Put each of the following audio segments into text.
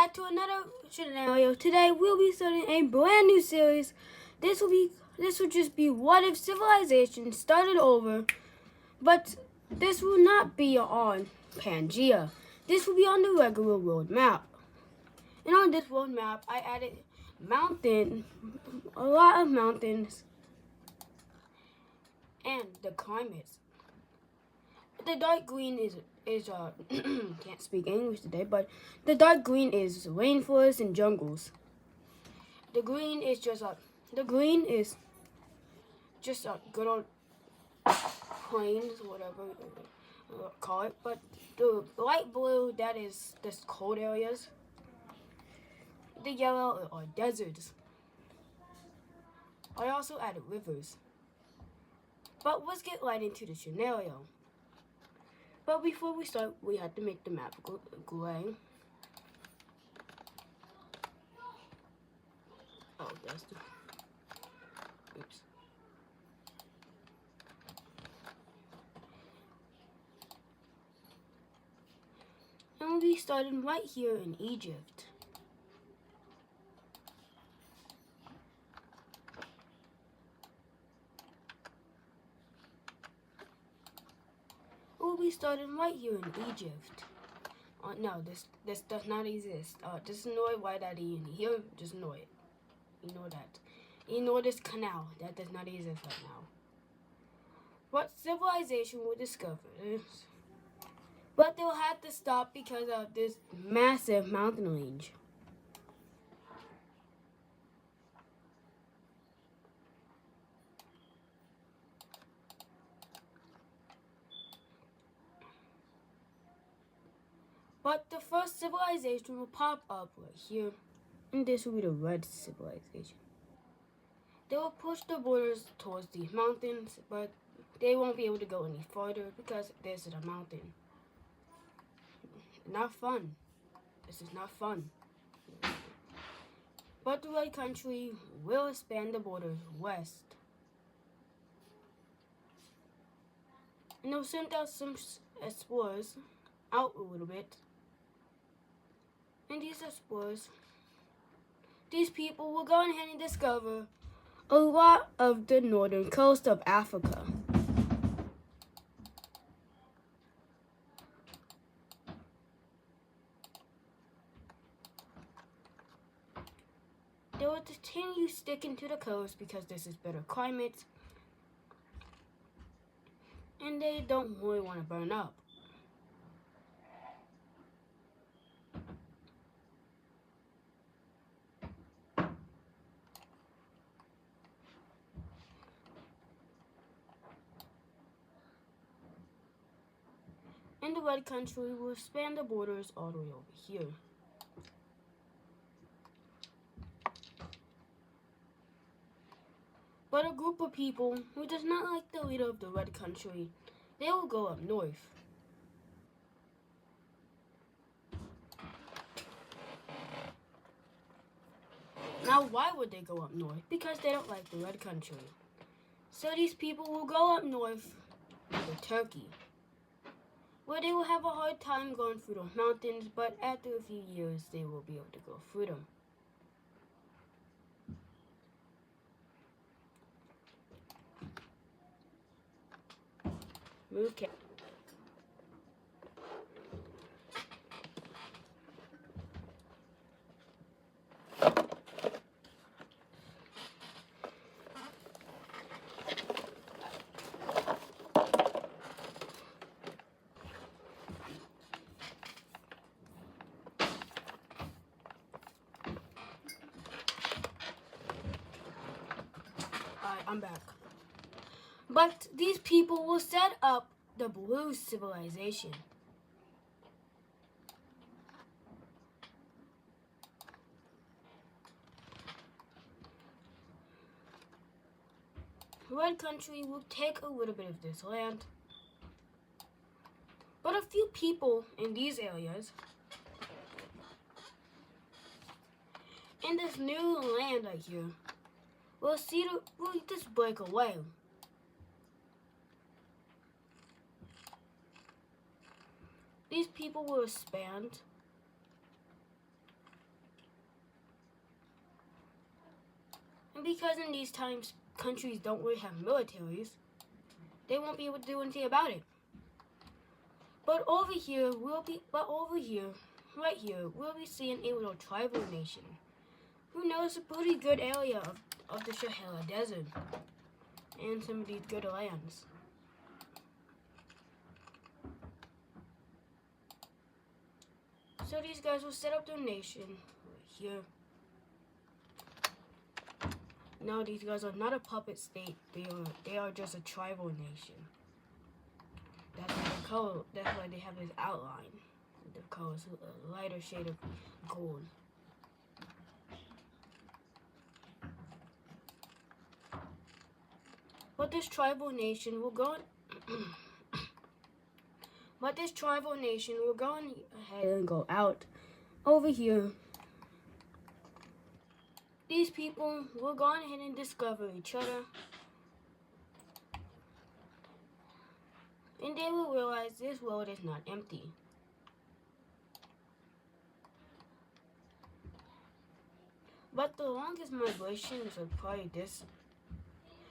back to another scenario. Today we'll be starting a brand new series. This will just be what if civilization started over, but this will not be on Pangea. This will be on the regular world map. And on this world map, I added a lot of mountains, and the climates. The dark green is can't speak English today, but the dark green is rainforests and jungles. The green is just a good old plains, whatever you call it. But the light blue, that is the cold areas. The yellow are deserts. I also added rivers. But let's get right into the scenario. But before we start, we have to make the map gray. Oh, that's the... Oops. And we started right here in Egypt. We'll be starting right here in Egypt. No, this does not exist. Just ignore why that is in here. Just ignore it. Ignore that. Ignore this canal. That does not exist right now. What civilization will discover this? But they'll have to stop because of this massive mountain range. But the first civilization will pop up right here. And this will be the red civilization. They will push the borders towards these mountains, but they won't be able to go any farther because this is a mountain. Not fun. This is not fun. But the red country will expand the borders west. And they'll send out some explorers out a little bit. And these explorers, these people will go ahead and discover a lot of the northern coast of Africa. They will continue sticking to the coast because this is better climate. And they don't really want to burn up. And the red country will expand the borders all the way over here. But a group of people who does not like the leader of the red country, they will go up north. Now, why would they go up north? Because they don't like the red country. So these people will go up north to Turkey, where they will have a hard time going through the mountains, but after a few years, they will be able to go through them. Okay. I'm back. But these people will set up the blue civilization. Red country will take a little bit of this land. But a few people in these areas, in this new land right here, will just break away. These people will expand because in these times countries don't really have militaries, they won't be able to do anything about it. But over here, right here, we'll be seeing a little tribal nation who knows a pretty good area of the Sahara Desert and some of these good lands. So these guys will set up their nation right here. No, these guys are not a puppet state. They are just a tribal nation. That's the color. That's why they have this outline. The color is a lighter shade of gold. But this tribal nation will go. But this tribal nation will go ahead and go out over here. These people will go ahead and discover each other. And they will realize this world is not empty. But the longest migrations are probably this.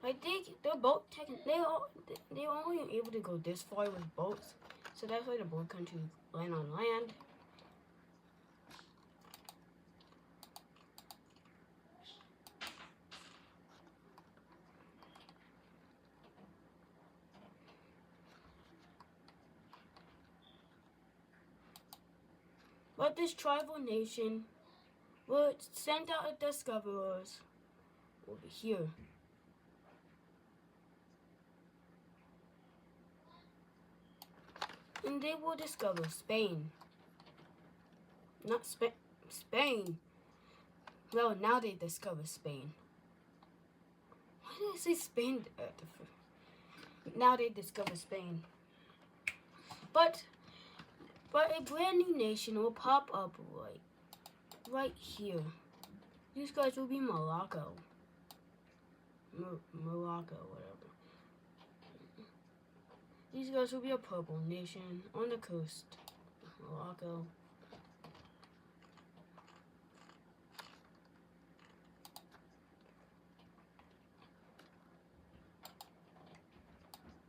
I think they're both they're only able to go this far with boats. So that's why the boat countries land on land. But this tribal nation will send out discoverers over here. And they will discover Spain. Not Spain. Well, now they discover Spain. Why did I say Spain? Now they discover Spain. But a brand new nation will pop up right here. These guys will be Morocco. Morocco, whatever. These guys will be a purple nation on the coast. Morocco.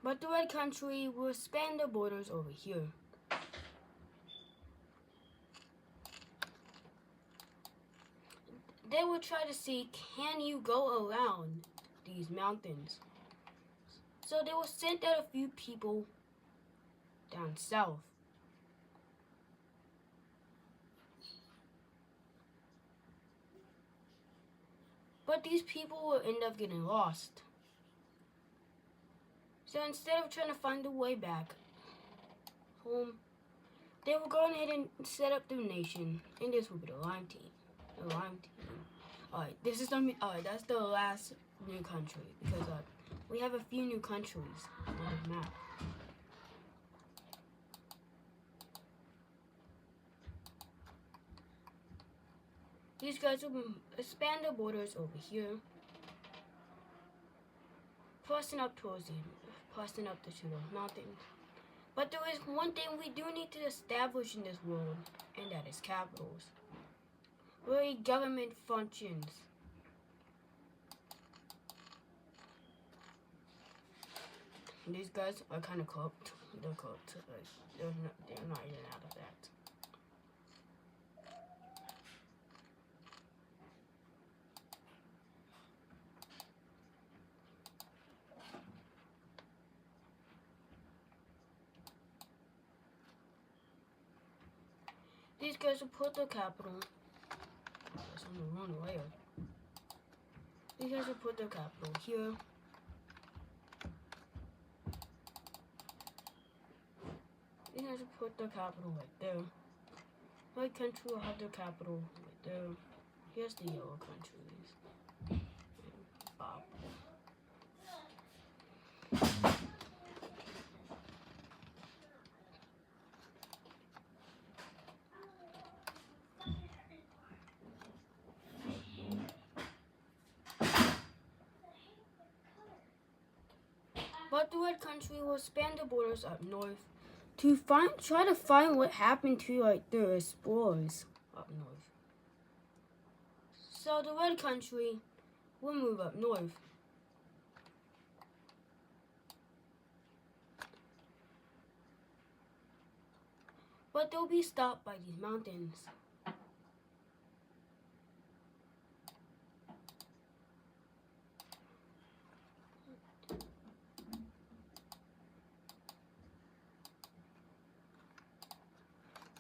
But the red country will span the borders over here. They will try to see, can you go around these mountains? So they will send out a few people down south. But these people will end up getting lost. So instead of trying to find a way back home, they will go ahead and set up their nation. And this will be the Lime team. The Lime team. Alright, that's the last new country. Because we have a few new countries on the map. These guys will expand the borders over here. Crossing up to the mountains. But there is one thing we do need to establish in this world, and that is capitals. Where government functions. These guys are kind of cooked. They're cooked. They're not even out of that. These guys will put the capital. It's on the wrong layer. These guys will put the capital here. These guys will put the capital right there. White country will have their capital right there. Here's the yellow countries. Bob. But the red country will span the borders up north to try to find what happened to the explorers up north. So the red country will move up north. But they'll be stopped by these mountains.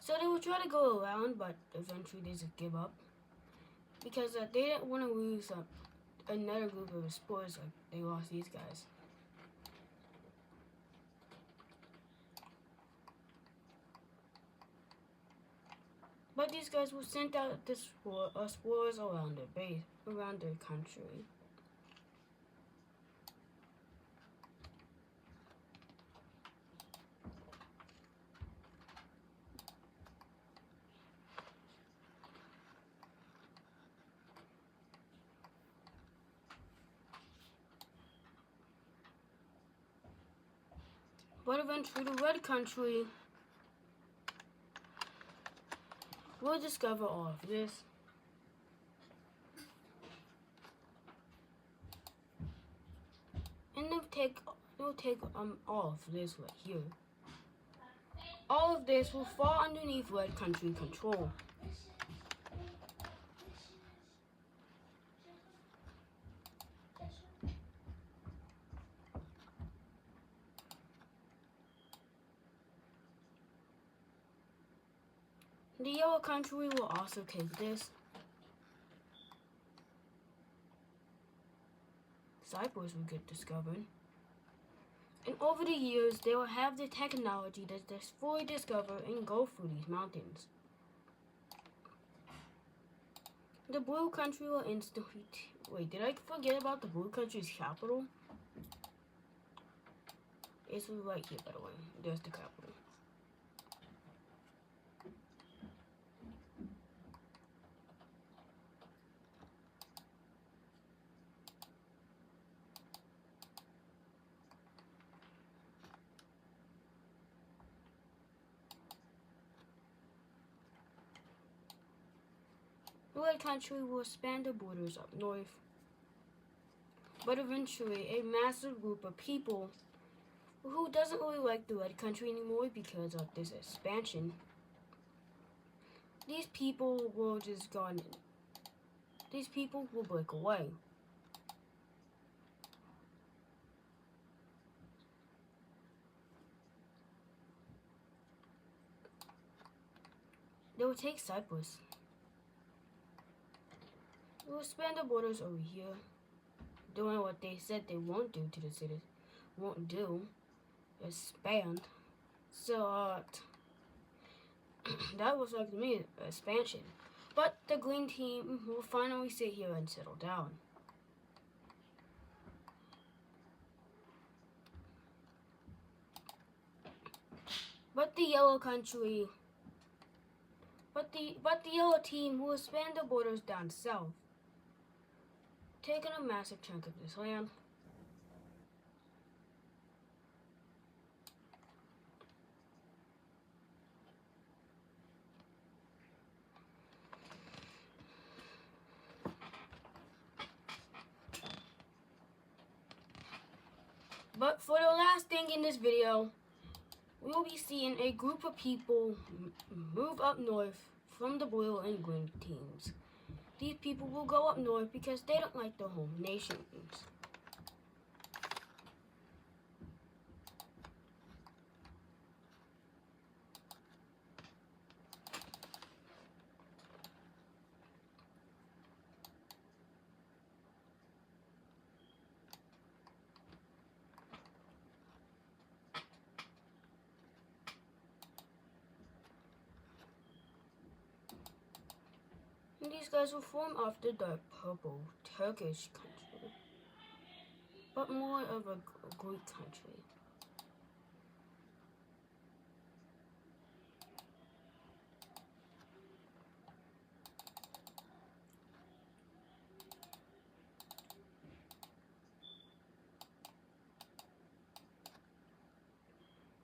So they will try to go around, but eventually they just give up. Because they didn't want to lose another group of explorers like they lost these guys. But these guys will send out explorers around their base, around their country. But eventually the red country will discover all of this. And they'll take all of this right here. All of this will fall underneath red country control. The yellow country will also take this. Cyprus will get discovered. And over the years, they will have the technology to just fully discover and go through these mountains. The blue country will instantly... Wait, did I forget about the blue country's capital? It's right here, by the way. There's the capital. The red country will expand the borders up north. But eventually, a massive group of people who doesn't really like the red country anymore because of this expansion, these people will just go in. These people will break away. They will take Cyprus. They will expand the borders over here, doing what they said they won't do to the cities. Won't do. Expand. So, that was like to me expansion. But the green team will finally sit here and settle down. But the yellow country, but the yellow team will expand the borders down south, taking a massive chunk of this land. But for the last thing in this video, we will be seeing a group of people move up north from the blue and green teams. These people will go up north because they don't like the home nations. And these guys will form after the purple Turkish country, but more of a Greek country.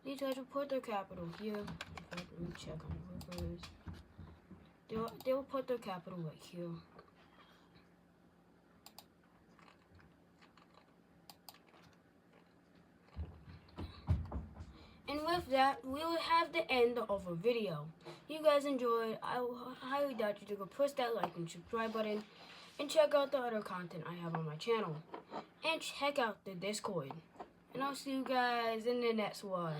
These guys will put their capital here. Let me check on the rivers. They will put their capital right here. And with that, we will have the end of a video. You guys enjoyed. I highly doubt you to go push that like and subscribe button. And check out the other content I have on my channel. And check out the Discord. And I'll see you guys in the next one.